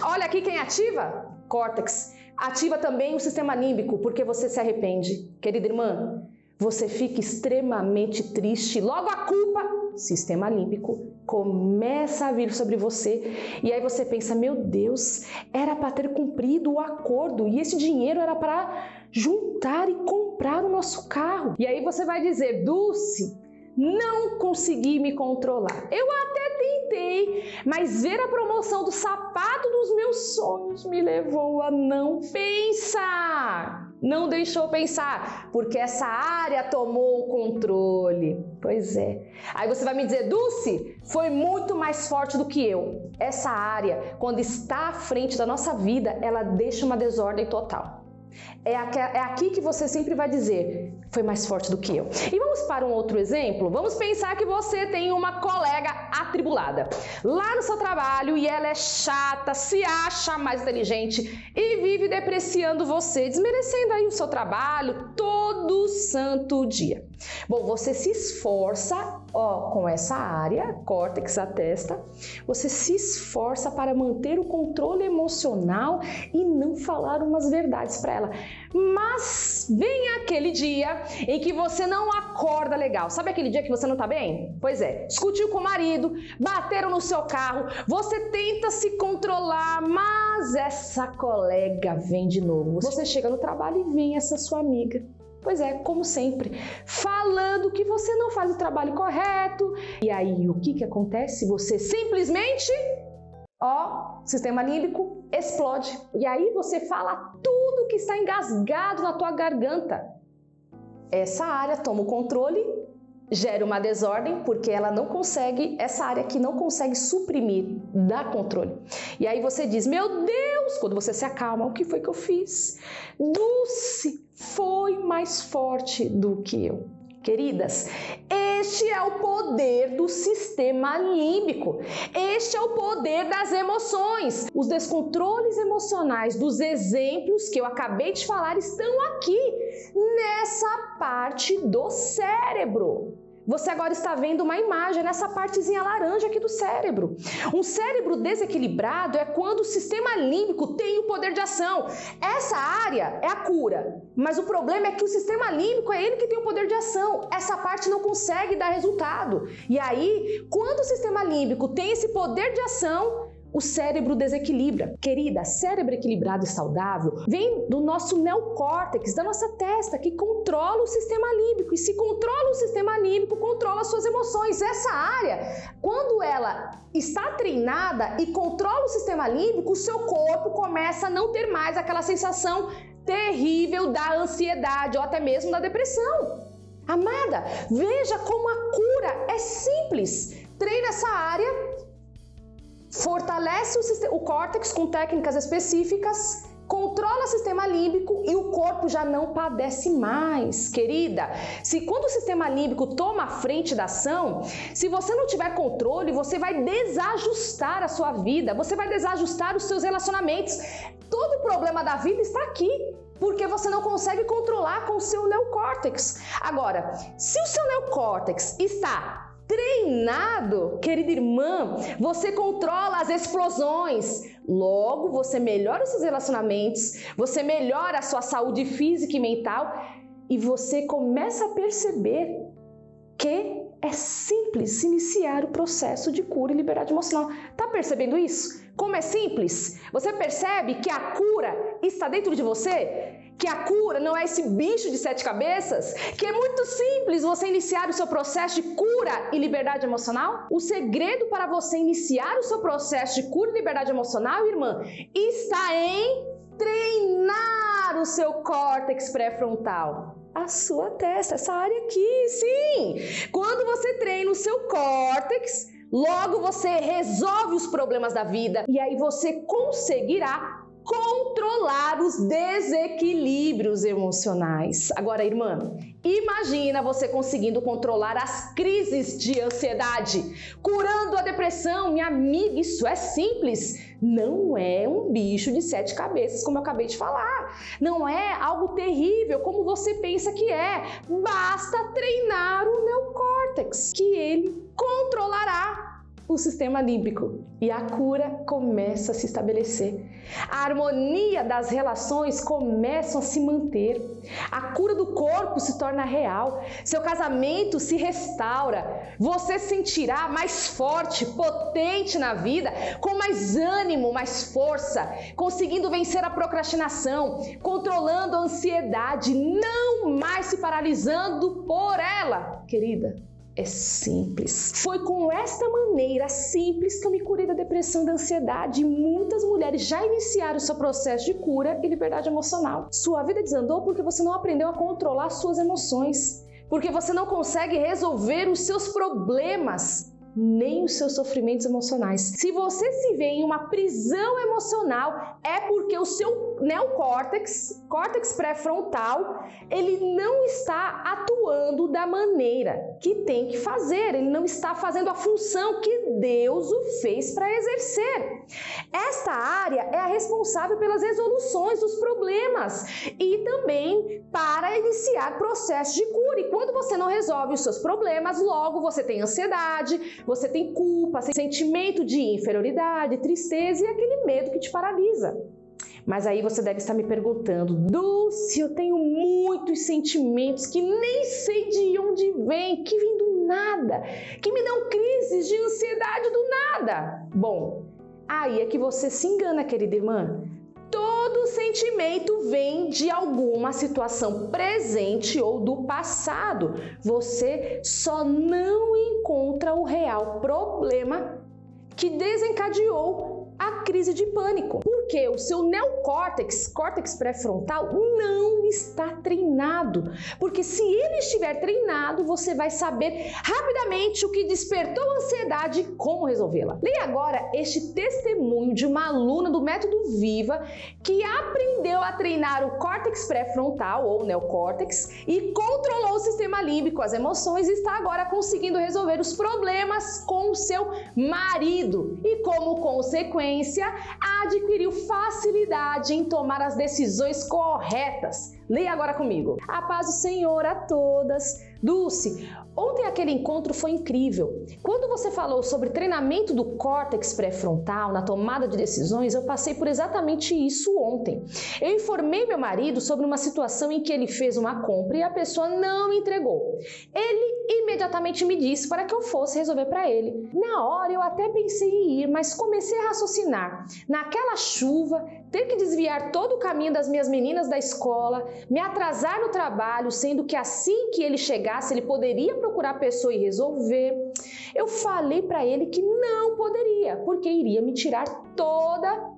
olha aqui quem ativa? Córtex. Ativa também o sistema límbico, porque você se arrepende. Querida irmã, você fica extremamente triste, logo a culpa, sistema límbico, começa a vir sobre você. E aí você pensa: meu Deus, era para ter cumprido o acordo e esse dinheiro era para juntar e comprar o nosso carro. E aí você vai dizer: Dulce, não consegui me controlar. Eu até tentei, mas ver a promoção do sapato dos meus sonhos me levou a não pensar. Não deixou pensar, porque essa área tomou o controle. Pois é. Aí você vai me dizer: Dulce, foi muito mais forte do que eu. Essa área, quando está à frente da nossa vida, ela deixa uma desordem total. É aqui que você sempre vai dizer: foi mais forte do que eu. E vamos para um outro exemplo? Vamos pensar que você tem uma colega atribulada lá no seu trabalho e ela é chata, se acha mais inteligente e vive depreciando você, desmerecendo aí o seu trabalho todo santo dia. Bom, você se esforça, ó, com essa área, córtex, a testa, você se esforça para manter o controle emocional e não falar umas verdades para ela. Mas vem aquele dia em que você não acorda legal. Sabe aquele dia que você não tá bem? Pois é, discutiu com o marido, bateram no seu carro, você tenta se controlar, mas essa colega vem de novo. Você chega no trabalho e vem essa sua amiga. Pois é, como sempre, falando que você não faz o trabalho correto. E aí, o que acontece? Você simplesmente, ó, sistema límbico, explode. E aí você fala tudo que está engasgado na tua garganta. Essa área toma o controle, gera uma desordem, porque ela não consegue, essa área aqui não consegue suprimir, dá controle. E aí você diz, meu Deus, quando você se acalma, o que foi que eu fiz? Dulce foi mais forte do que eu. Queridas, este é o poder do sistema límbico. Este é o poder das emoções. Os descontroles emocionais dos exemplos que eu acabei de falar estão aqui, nessa parte do cérebro. Você agora está vendo uma imagem nessa partezinha laranja aqui do cérebro. Um cérebro desequilibrado é quando o sistema límbico tem o poder de ação. Essa área é a cura, mas o problema é que o sistema límbico é ele que tem o poder de ação. Essa parte não consegue dar resultado. E aí, quando o sistema límbico tem esse poder de ação, o cérebro desequilibra. Querida, cérebro equilibrado e saudável vem do nosso neocórtex, da nossa testa, que controla o sistema límbico. E se controla o sistema límbico, controla as suas emoções. Essa área, quando ela está treinada e controla o sistema límbico, o seu corpo começa a não ter mais aquela sensação terrível da ansiedade ou até mesmo da depressão. Amada, veja como a cura é simples. Treina essa área, fortalece o córtex com técnicas específicas, controla o sistema límbico e o corpo já não padece mais. Querida, se quando o sistema límbico toma a frente da ação, se você não tiver controle, você vai desajustar a sua vida, você vai desajustar os seus relacionamentos. Todo o problema da vida está aqui, porque você não consegue controlar com o seu neocórtex. Agora, se o seu neocórtex está treinado, querida irmã, você controla as explosões. Logo, você melhora os seus relacionamentos, você melhora a sua saúde física e mental e você começa a perceber que é simples iniciar o processo de cura e liberdade emocional. Tá percebendo isso? Como é simples? Você percebe que a cura está dentro de você? Que a cura não é esse bicho de 7 cabeças? Que é muito simples você iniciar o seu processo de cura e liberdade emocional? O segredo para você iniciar o seu processo de cura e liberdade emocional, irmã, está em treinar o seu córtex pré-frontal. A sua testa, essa área aqui, sim! Quando você treina o seu córtex, logo você resolve os problemas da vida e aí você conseguirá controlar os desequilíbrios emocionais. Agora, irmã, imagina você conseguindo controlar as crises de ansiedade, curando a depressão. Minha amiga, isso é simples. Não é um bicho de 7 cabeças, como eu acabei de falar. Não é algo terrível como você pensa que é. Basta treinar o neocórtex, que ele controlará o sistema límbico e a cura começa a se estabelecer. A harmonia das relações começa a se manter. A cura do corpo se torna real. Seu casamento se restaura. Você se sentirá mais forte, potente na vida, com mais ânimo, mais força, conseguindo vencer a procrastinação, controlando a ansiedade, não mais se paralisando por ela. Querida, é simples. Foi com esta maneira simples que eu me curei da depressão e da ansiedade. E muitas mulheres já iniciaram o seu processo de cura e liberdade emocional. Sua vida desandou porque você não aprendeu a controlar suas emoções. Porque você não consegue resolver os seus problemas, nem os seus sofrimentos emocionais. Se você se vê em uma prisão emocional, é porque o seu neocórtex, córtex pré-frontal, ele não está atuando da maneira que tem que fazer. Ele não está fazendo a função que Deus o fez para exercer. Esta área é a responsável pelas resoluções dos problemas e também para iniciar processo de cura. E quando você não resolve os seus problemas, logo você tem ansiedade, você tem culpa, sentimento de inferioridade, tristeza e aquele medo que te paralisa. Mas aí você deve estar me perguntando, Dulce, eu tenho muitos sentimentos que nem sei de onde vem, que vêm do nada, que me dão crises de ansiedade do nada. Bom, aí é que você se engana, querida irmã. Todo sentimento vem de alguma situação presente ou do passado. Você só não encontra o real problema que desencadeou a crise de pânico. Porque o seu neocórtex, córtex pré-frontal, não está treinado. Porque se ele estiver treinado, você vai saber rapidamente o que despertou a ansiedade e como resolvê-la. Leia agora este testemunho de uma aluna do método Viva que aprendeu a treinar o córtex pré-frontal ou neocórtex e controlou o sistema límbico, as emoções, e está agora conseguindo resolver os problemas com o seu marido e, como consequência, adquiriu facilidade em tomar as decisões corretas. Leia agora comigo. A paz do Senhor a todas. Dulce, ontem aquele encontro foi incrível. Quando você falou sobre treinamento do córtex pré-frontal na tomada de decisões, eu passei por exatamente isso ontem. Eu informei meu marido sobre uma situação em que ele fez uma compra e a pessoa não me entregou. Ele imediatamente me disse para que eu fosse resolver para ele. Na hora eu até pensei em ir, mas comecei a raciocinar. Naquela chuva, ter que desviar todo o caminho das minhas meninas da escola, me atrasar no trabalho, sendo que assim que ele chegasse, ele poderia procurar a pessoa e resolver. Eu falei para ele que não poderia, porque iria me tirar toda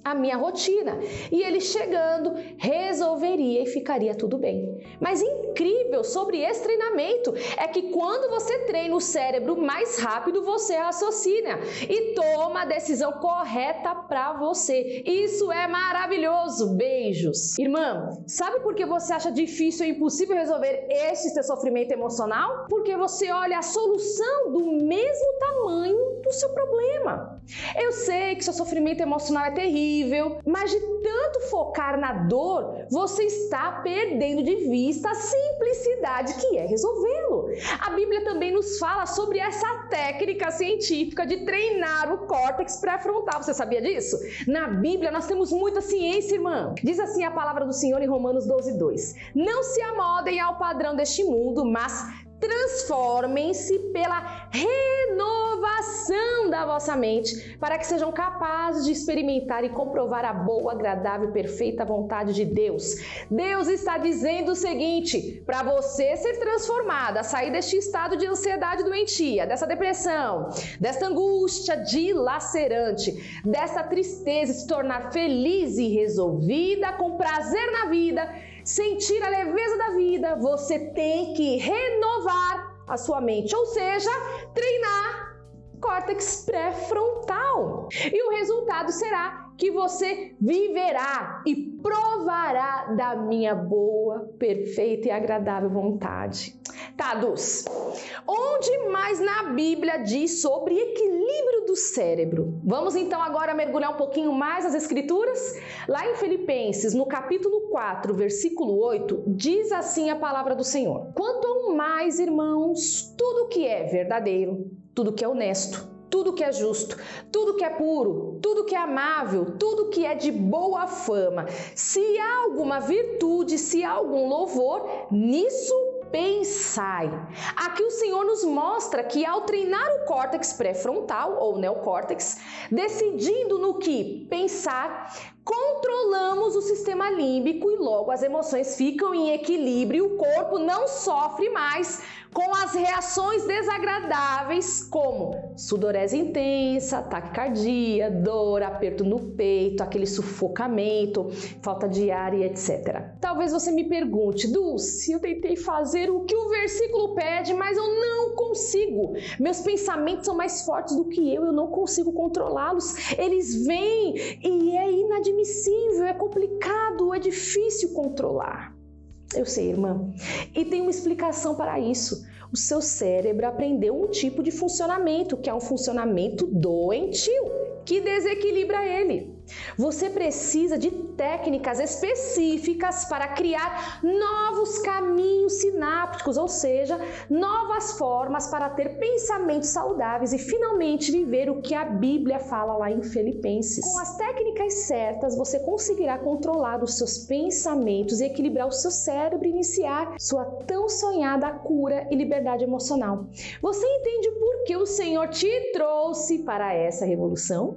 a minha rotina. E ele chegando, resolveria e ficaria tudo bem. Mas incrível sobre esse treinamento é que quando você treina o cérebro mais rápido, você raciocina e toma a decisão correta para você. Isso é maravilhoso. Beijos. Irmã, sabe por que você acha difícil e impossível resolver esse seu sofrimento emocional? Porque você olha a solução do mesmo tamanho do seu problema. Eu sei que seu sofrimento emocional é terrível, mas de tanto focar na dor, você está perdendo de vista a simplicidade que é resolvê-lo. A Bíblia também nos fala sobre essa técnica científica de treinar o córtex pré-frontal. Você sabia disso? Na Bíblia nós temos muita ciência, irmã. Diz assim a palavra do Senhor em Romanos 12:2. Não se amoldem ao padrão deste mundo, mas transformem-se pela renovação da vossa mente, para que sejam capazes de experimentar e comprovar a boa, agradável e perfeita vontade de Deus. Deus está dizendo o seguinte: para você ser transformada, sair deste estado de ansiedade doentia, dessa depressão, dessa angústia dilacerante, dessa tristeza, se tornar feliz e resolvida, com prazer na vida, sentir a leveza da vida, você tem que renovar a sua mente, ou seja, treinar córtex pré-frontal. E o resultado será que você viverá e provará da minha boa, perfeita e agradável vontade. Tá, Dulce, onde mais na Bíblia diz sobre equilíbrio do cérebro? Vamos então agora mergulhar um pouquinho mais nas Escrituras? Lá em Filipenses, no capítulo 4, versículo 8, diz assim a palavra do Senhor: quanto ao mais, irmãos, tudo que é verdadeiro, tudo que é honesto, tudo que é justo, tudo que é puro, tudo que é amável, tudo que é de boa fama, se há alguma virtude, se há algum louvor, nisso pensai. Aqui o Senhor nos mostra que ao treinar o córtex pré-frontal ou neocórtex, decidindo no que pensar, controlamos o sistema límbico e logo as emoções ficam em equilíbrio e o corpo não sofre mais com as reações desagradáveis como sudorese intensa, taquicardia, dor, aperto no peito, aquele sufocamento, falta de ar e etc. Talvez você me pergunte: Dulce, eu tentei fazer o que o versículo pede, mas eu não consigo. Meus pensamentos são mais fortes do que eu não consigo controlá-los. Eles vêm e é inadmissível, é complicado, é difícil controlar. Eu sei, irmã, e tem uma explicação para isso. O seu cérebro aprendeu um tipo de funcionamento, que é um funcionamento doentio, que desequilibra ele. Você precisa de técnicas específicas para criar novos caminhos sinápticos, ou seja, novas formas para ter pensamentos saudáveis e finalmente viver o que a Bíblia fala lá em Filipenses. Com as técnicas certas, você conseguirá controlar os seus pensamentos e equilibrar o seu cérebro e iniciar sua tão sonhada cura e liberdade emocional. Você entende por que o Senhor te trouxe para essa revolução?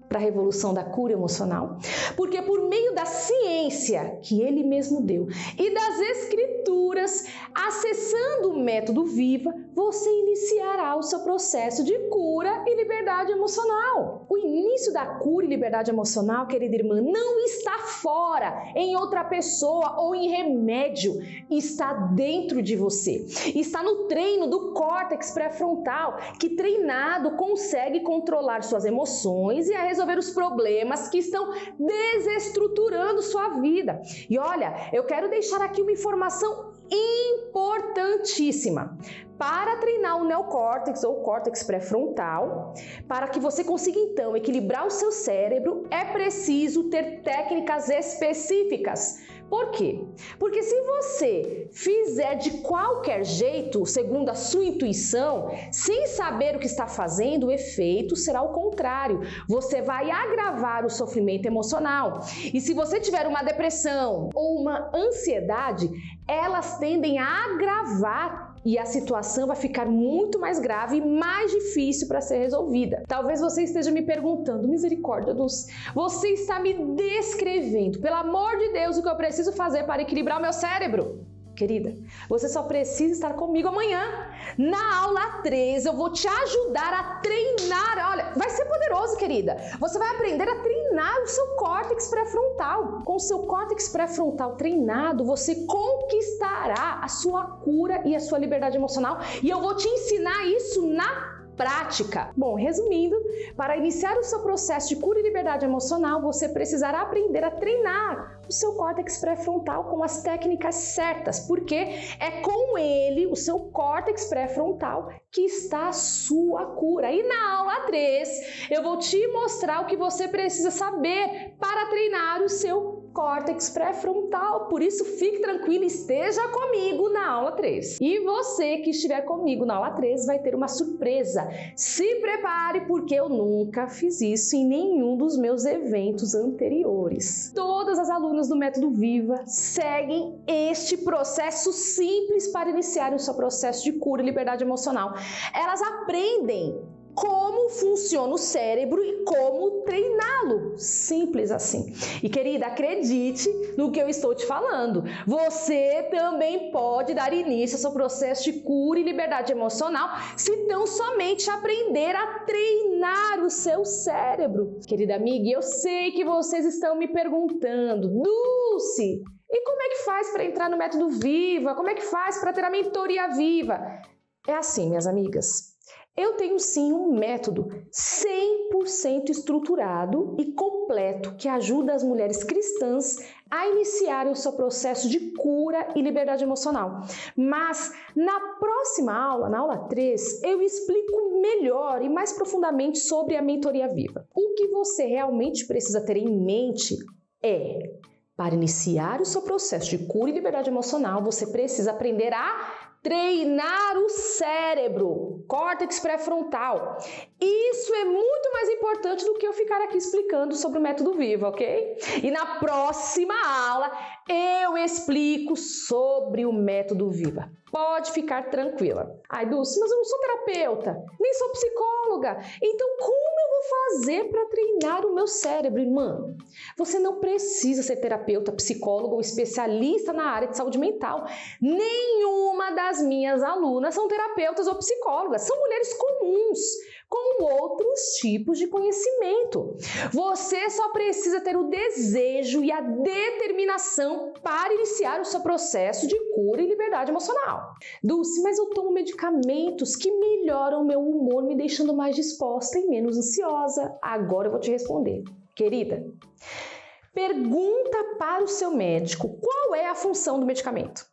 Para a revolução da cura emocional? Porque por meio da ciência que Ele mesmo deu e das Escrituras, curas, acessando o método Viva, você iniciará o seu processo de cura e liberdade emocional. O início da cura e liberdade emocional, querida irmã, não está fora, em outra pessoa ou em remédio, está dentro de você. Está no treino do córtex pré-frontal, que treinado consegue controlar suas emoções e a resolver os problemas que estão desestruturando sua vida. E olha, eu quero deixar aqui uma informação importantíssima. Para treinar o neocórtex ou córtex pré-frontal, para que você consiga então equilibrar o seu cérebro, é preciso ter técnicas específicas. Por quê? Porque se você fizer de qualquer jeito, segundo a sua intuição, sem saber o que está fazendo, o efeito será o contrário. Você vai agravar o sofrimento emocional. E se você tiver uma depressão ou uma ansiedade, elas tendem a agravar e a situação vai ficar muito mais grave e mais difícil para ser resolvida. Talvez você esteja me perguntando, misericórdia, Dulce, você está me descrevendo, pelo amor de Deus, o que eu preciso fazer para equilibrar o meu cérebro? Querida, você só precisa estar comigo amanhã. Na aula 13, eu vou te ajudar a treinar. Olha, vai ser poderoso, querida. Você vai aprender a treinar o seu córtex pré-frontal. Com o seu córtex pré-frontal treinado, você conquistará a sua cura e a sua liberdade emocional. E eu vou te ensinar isso na prática. Bom, resumindo, para iniciar o seu processo de cura e liberdade emocional, você precisará aprender a treinar o seu córtex pré-frontal com as técnicas certas, porque é com ele, o seu córtex pré-frontal, que está a sua cura. E na aula 3, eu vou te mostrar o que você precisa saber para treinar o seu córtex pré-frontal. Por isso, fique tranquilo, esteja comigo na aula 3. E você que estiver comigo na aula 3 vai ter uma surpresa. Se prepare, porque eu nunca fiz isso em nenhum dos meus eventos anteriores. Todas as alunas do Método Viva seguem este processo simples para iniciar o seu processo de cura e liberdade emocional. Elas aprendem como funciona o cérebro e como treiná-lo. Simples assim. E querida, acredite no que eu estou te falando. Você também pode dar início ao seu processo de cura e liberdade emocional se tão somente aprender a treinar o seu cérebro. Querida amiga, eu sei que vocês estão me perguntando, Dulce, e como é que faz para entrar no Método Viva? Como é que faz para ter a mentoria viva? É assim, minhas amigas. Eu tenho sim um método 100% estruturado e completo que ajuda as mulheres cristãs a iniciarem o seu processo de cura e liberdade emocional. Mas na próxima aula, na aula 3, eu explico melhor e mais profundamente sobre a mentoria viva. O que você realmente precisa ter em mente é, para iniciar o seu processo de cura e liberdade emocional, você precisa aprender a treinar o cérebro, córtex pré-frontal. Isso é muito mais importante do que eu ficar aqui explicando sobre o Método Viva, ok? E na próxima aula eu explico sobre o Método Viva. Pode ficar tranquila. Ai, Dulce, mas eu não sou terapeuta, nem sou psicóloga. Então, como eu vou fazer para treinar o meu cérebro, irmã? Você não precisa ser terapeuta, psicóloga ou especialista na área de saúde mental. Nenhuma das minhas alunas são terapeutas ou psicólogas. São mulheres comuns, com outros tipos de conhecimento. Você só precisa ter o desejo e a determinação para iniciar o seu processo de cura e liberdade emocional. Dulce, mas eu tomo medicamentos que melhoram o meu humor, me deixando mais disposta e menos ansiosa. Agora eu vou te responder. Querida, pergunta para o seu médico qual é a função do medicamento.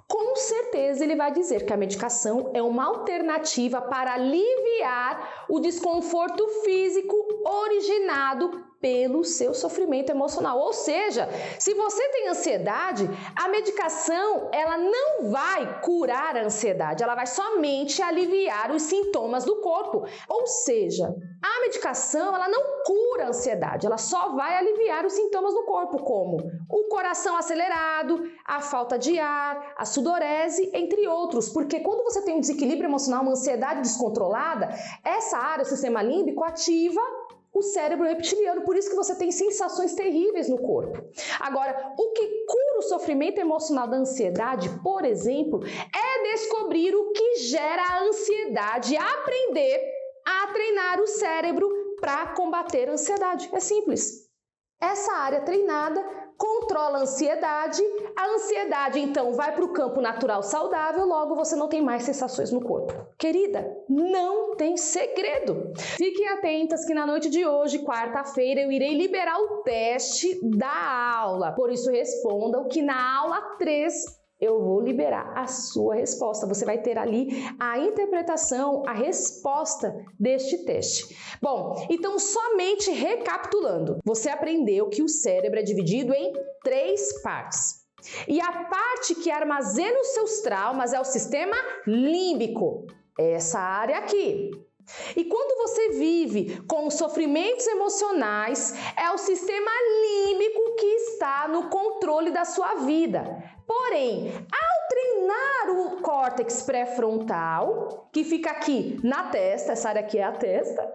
Com certeza ele vai dizer que a medicação é uma alternativa para aliviar o desconforto físico originado pelo seu sofrimento emocional. Ou seja, se você tem ansiedade, a medicação ela não vai curar a ansiedade, ela vai somente aliviar os sintomas do corpo. Ou seja, a medicação ela não cura a ansiedade, ela só vai aliviar os sintomas do corpo, como o coração acelerado, a falta de ar, a sudorese, entre outros. Porque quando você tem um desequilíbrio emocional, uma ansiedade descontrolada, essa área, o sistema límbico, ativa o cérebro reptiliano, por isso que você tem sensações terríveis no corpo. Agora, o que cura o sofrimento emocional da ansiedade, por exemplo, é descobrir o que gera a ansiedade e aprender a treinar o cérebro para combater a ansiedade. É simples. Essa área treinada controla a ansiedade então vai para o campo natural saudável, logo você não tem mais sensações no corpo. Querida, não tem segredo. Fiquem atentas que na noite de hoje, quarta-feira, eu irei liberar o teste da aula. Por isso respondam que na aula 3 eu vou liberar a sua resposta. Você vai ter ali a interpretação, a resposta deste teste. Bom, então somente recapitulando, você aprendeu que o cérebro é dividido em 3 partes. E a parte que armazena os seus traumas é o sistema límbico, essa área aqui. E quando você vive com sofrimentos emocionais, é o sistema límbico que está no controle da sua vida. Porém, ao treinar o córtex pré-frontal, que fica aqui na testa, essa área aqui é a testa,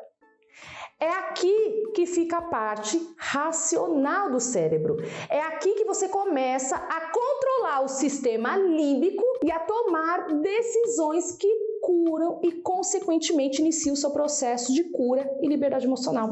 é aqui que fica a parte racional do cérebro. É aqui que você começa a controlar o sistema límbico e a tomar decisões que curam e, consequentemente, iniciam o seu processo de cura e liberdade emocional.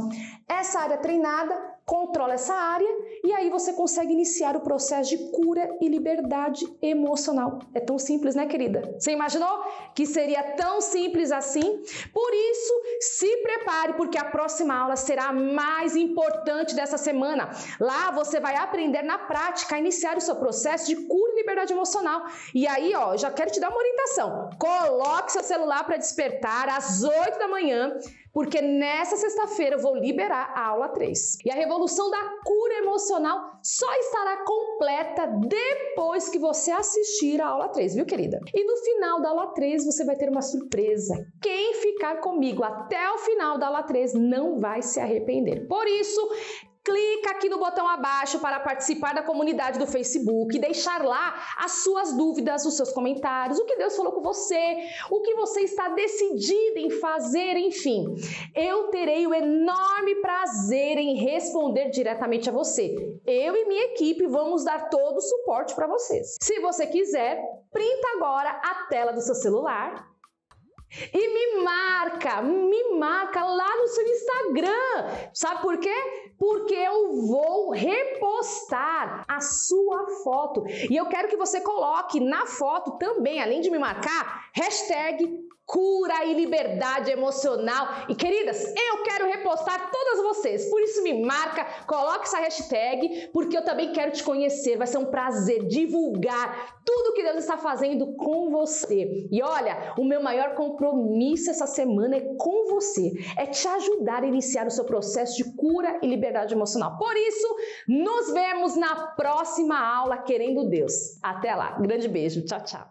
Essa área treinada controla essa área e aí você consegue iniciar o processo de cura e liberdade emocional. É tão simples, né, querida? Você imaginou que seria tão simples assim? Por isso, se prepare, porque a próxima aula será a mais importante dessa semana. Lá você vai aprender na prática a iniciar o seu processo de cura e liberdade emocional. E aí, ó, já quero te dar uma orientação. Coloque seu celular para despertar às 8 da manhã, porque nessa sexta-feira eu vou liberar a aula 3. E a revolução da cura emocional só estará completa depois que você assistir a aula 3, viu, querida? E no final da aula 3 você vai ter uma surpresa. Quem ficar comigo até o final da aula 3 não vai se arrepender. Por isso, clica aqui no botão abaixo para participar da comunidade do Facebook e deixar lá as suas dúvidas, os seus comentários, o que Deus falou com você, o que você está decidida em fazer, enfim. Eu terei o enorme prazer em responder diretamente a você. Eu e minha equipe vamos dar todo o suporte para vocês. Se você quiser, printa agora a tela do seu celular e me marca lá no seu Instagram. Sabe por quê? Porque eu vou repostar a sua foto. E eu quero que você coloque na foto também, além de me marcar, hashtag cura e liberdade emocional. E queridas, eu quero repostar todas vocês, por isso me marca, coloque essa hashtag, porque eu também quero te conhecer, vai ser um prazer divulgar tudo que Deus está fazendo com você. E olha, o meu maior compromisso essa semana é com você, é te ajudar a iniciar o seu processo de cura e liberdade emocional. Por isso, nos vemos na próxima aula, querendo Deus. Até lá, grande beijo, tchau, tchau.